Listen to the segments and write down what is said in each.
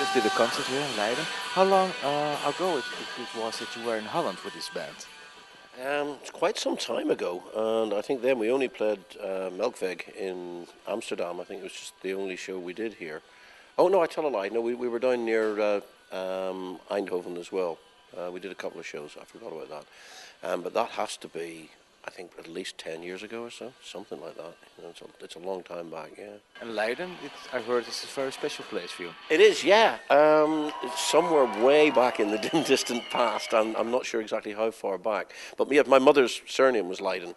just did a concert here in Leiden. How long ago it was that you were in Holland with this band? It's quite some time ago, and I think then we only played Melkweg in Amsterdam. I think it was just the only show we did here. Oh no, I tell a lie. No, we were down near Eindhoven as well. We did a couple of shows. I forgot about that. But that has to be, I think, at least 10 years ago or so, something like that. You know, it's a long time back, yeah. And Leiden, I heard it's a very special place for you. It is, yeah. It's somewhere way back in the dim, distant past. I'm not sure exactly how far back. But yeah, my mother's surname was Leiden.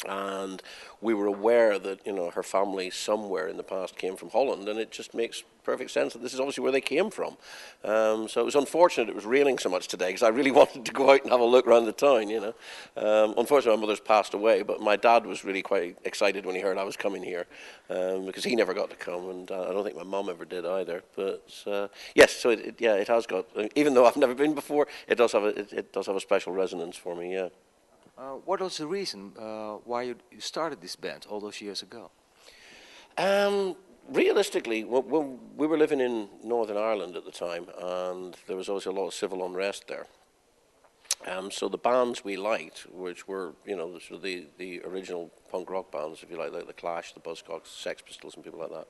And we were aware that, you know, her family somewhere in the past came from Holland, and it just makes perfect sense that this is obviously where they came from. So it was unfortunate it was raining so much today, because I really wanted to go out and have a look around the town, you know. Unfortunately, my mother's passed away, but my dad was really quite excited when he heard I was coming here, because he never got to come, and I don't think my mum ever did either. But yes, so it has got, even though I've never been before, it does have a special resonance for me, yeah. What was the reason why you started this band all those years ago? Realistically, when we were living in Northern Ireland at the time, and there was always a lot of civil unrest there. So the bands we liked, which were, you know, the original punk rock bands, if you like the Clash, the Buzzcocks, Sex Pistols, and people like that,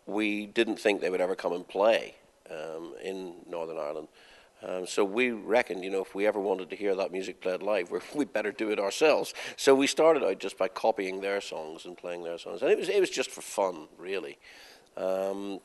we didn't think they would ever come and play in Northern Ireland. So we reckoned, you know, if we ever wanted to hear that music played live, we'd better do it ourselves. So we started out just by copying their songs and playing their songs, and it was just for fun, really. And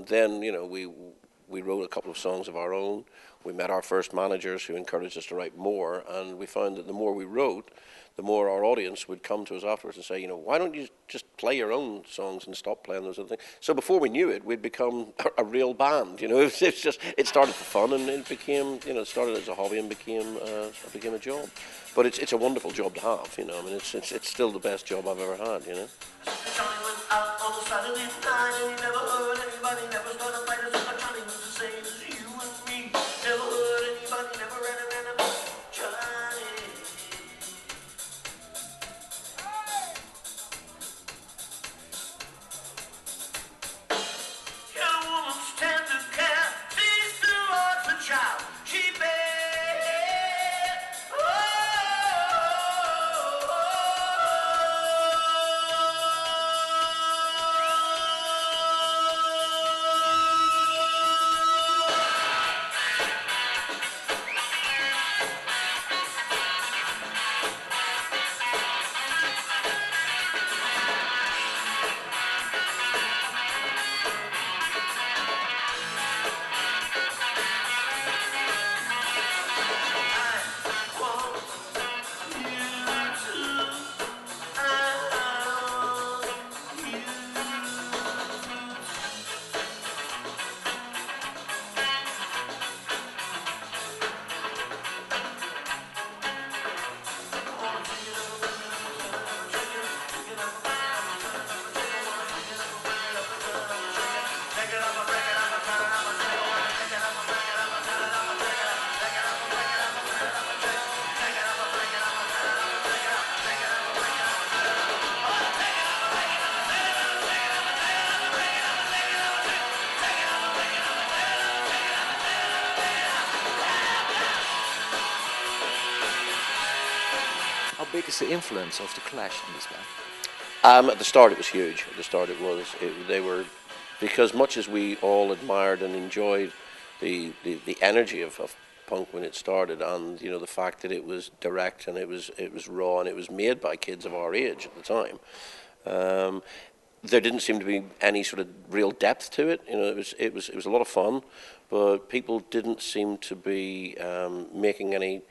then, you know, we wrote a couple of songs of our own. We met our first managers who encouraged us to write more, and we found that the more we wrote, the more our audience would come to us afterwards and say, you know, why don't you just play your own songs and stop playing those other things? So before we knew it, we'd become a real band. You know, it started for fun, and it became, you know, it started as a hobby and became a job. But it's a wonderful job to have. You know, I mean, it's still the best job I've ever had. You know. Johnny went out on a Saturday night and he never heard anybody, never started fighting. So Johnny was the same as you and me. Never heard anybody, never ran an enemy. Johnny. Your woman's tender care, sees towards the child she bears. How big is the influence of the Clash in this band? At the start, it was huge. At the start, they were, because much as we all admired and enjoyed the energy of punk when it started, and you know the fact that it was direct and it was raw and it was made by kids of our age at the time. There didn't seem to be any sort of real depth to it. You know, it was a lot of fun, but people didn't seem to be making any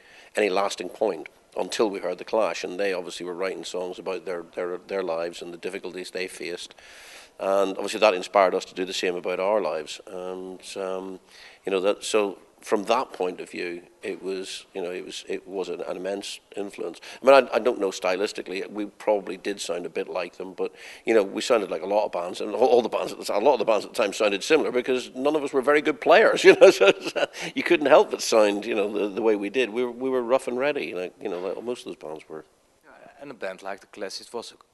lasting point until we heard the Clash, and they obviously were writing songs about their lives and the difficulties they faced, and obviously that inspired us to do the same about our lives. And you know, that so from that point of view, it was an immense influence. I mean, I don't know stylistically, we probably did sound a bit like them, but you know, we sounded like a lot of bands, and a lot of the bands at the time sounded similar because none of us were very good players. You know, so you couldn't help but sound, you know, the way we did. We were rough and ready, like, you know, like most of those bands were. And a band like the Clash,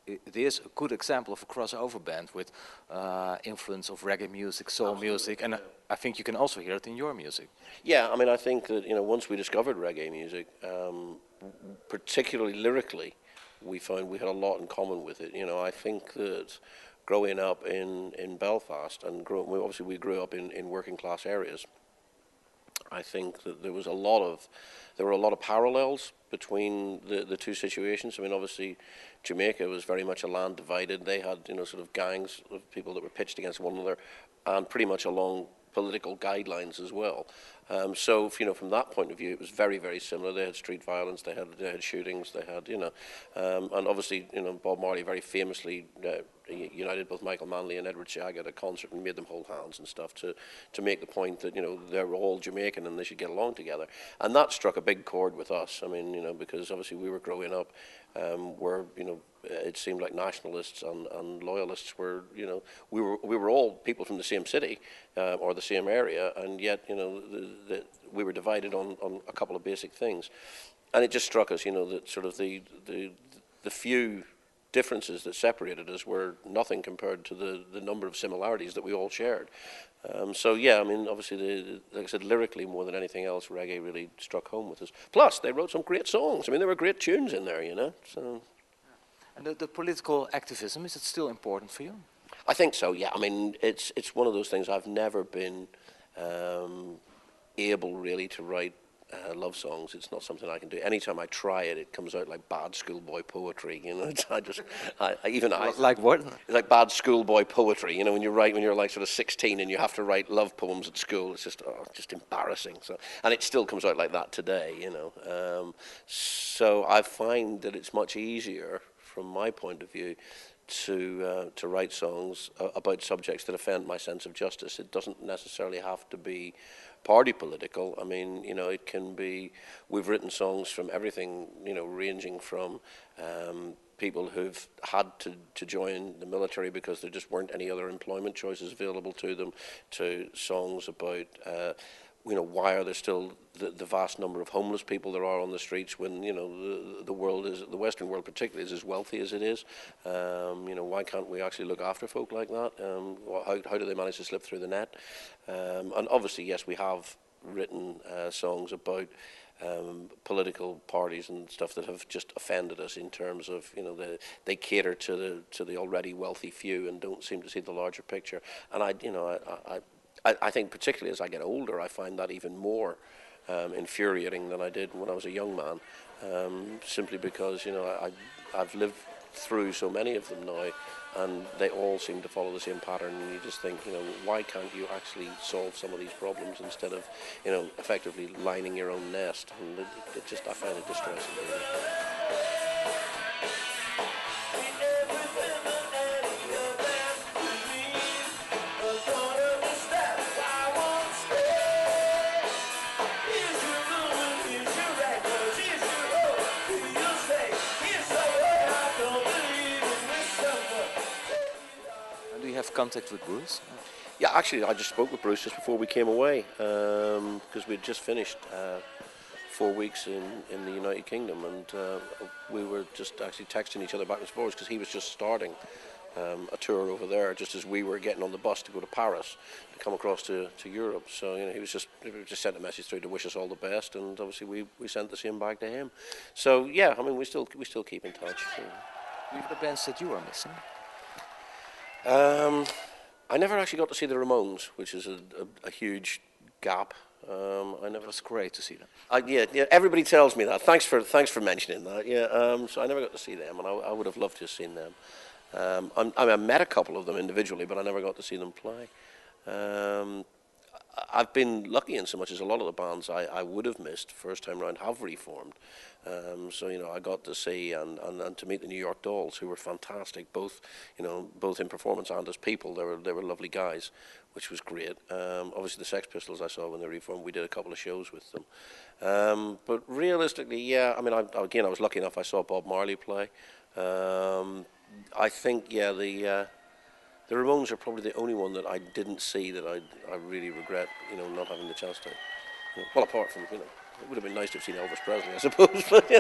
it is a good example of a crossover band with influence of reggae music, soul music, and I think you can also hear it in your music. Yeah, I mean, I think that, once we discovered reggae music, particularly lyrically, we found we had a lot in common with it. I think that growing up in Belfast, and obviously we grew up in working class areas, I think that there were a lot of parallels between the two situations. I mean, obviously, Jamaica was very much a land divided. They had, sort of gangs of people that were pitched against one another, and pretty much along political guidelines as well. So, from that point of view, it was very, very similar. They had street violence, they had shootings, they had, and obviously, Bob Marley very famously united both Michael Manley and Edward Shag at a concert and made them hold hands and stuff to make the point that, they're all Jamaican and they should get along together. And that struck a big chord with us. I mean, because obviously we were growing up where, it seemed like nationalists and loyalists were, we were all people from the same city or the same area, and yet, we were divided on a couple of basic things. And it just struck us, that sort of the few differences that separated us were nothing compared to the number of similarities that we all shared. So yeah, I mean, obviously, like I said, lyrically more than anything else, reggae really struck home with us. Plus, they wrote some great songs. I mean, there were great tunes in there, So. And the political activism, is it still important for you? I think so. Yeah. I mean, it's one of those things. I've never been able really to write love songs. It's not something I can do. Anytime I try it, it comes out like bad schoolboy poetry. Like what? It's like bad schoolboy poetry. When you're like sort of 16 and you have to write love poems at school, it's just embarrassing. So, and it still comes out like that today. So I find that it's much easier, from my point of view, to write songs about subjects that offend my sense of justice. It doesn't necessarily have to be party political. I mean, it can be. We've written songs from everything, ranging from people who've had to join the military because there just weren't any other employment choices available to them, to songs about why are there still the vast number of homeless people there are on the streets when the world is, the Western world particularly, is as wealthy as it is. Why can't we actually look after folk like that? How do they manage to slip through the net? And obviously, yes, we have written songs about political parties and stuff that have just offended us in terms of they cater to the already wealthy few and don't seem to see the larger picture. And I think particularly as I get older, I find that even more infuriating than I did when I was a young man, simply because I've lived through so many of them now, and they all seem to follow the same pattern, and you just think, why can't you actually solve some of these problems instead of, effectively lining your own nest? And I find it distressing, really. Have contact with Bruce? Yeah, actually, I just spoke with Bruce just before we came away, because we'd just finished 4 weeks in the United Kingdom, and we were just actually texting each other backwards and forwards because he was just starting a tour over there, just as we were getting on the bus to go to Paris to come across to Europe. So he was just sent a message through to wish us all the best, and obviously we sent the same back to him. So yeah, I mean, we still keep in touch. Which the bands that you are missing? I never actually got to see the Ramones, which is a huge gap. It was great to see them. Yeah, everybody tells me that. Thanks for mentioning that. Yeah, so I never got to see them, and I would have loved to have seen them. I met a couple of them individually, but I never got to see them play. I've been lucky in so much as a lot of the bands I would have missed first time round have reformed. So I got to see and to meet the New York Dolls, who were fantastic, both in performance and as people. They were lovely guys, which was great. Obviously the Sex Pistols I saw when they reformed. We did a couple of shows with them. But realistically, yeah, I mean, I was lucky enough. I saw Bob Marley play. I think, yeah, the Ramones are probably the only one that I didn't see that I really regret, not having the chance to. Well, apart from, it would have been nice to have seen Elvis Presley, I suppose. But,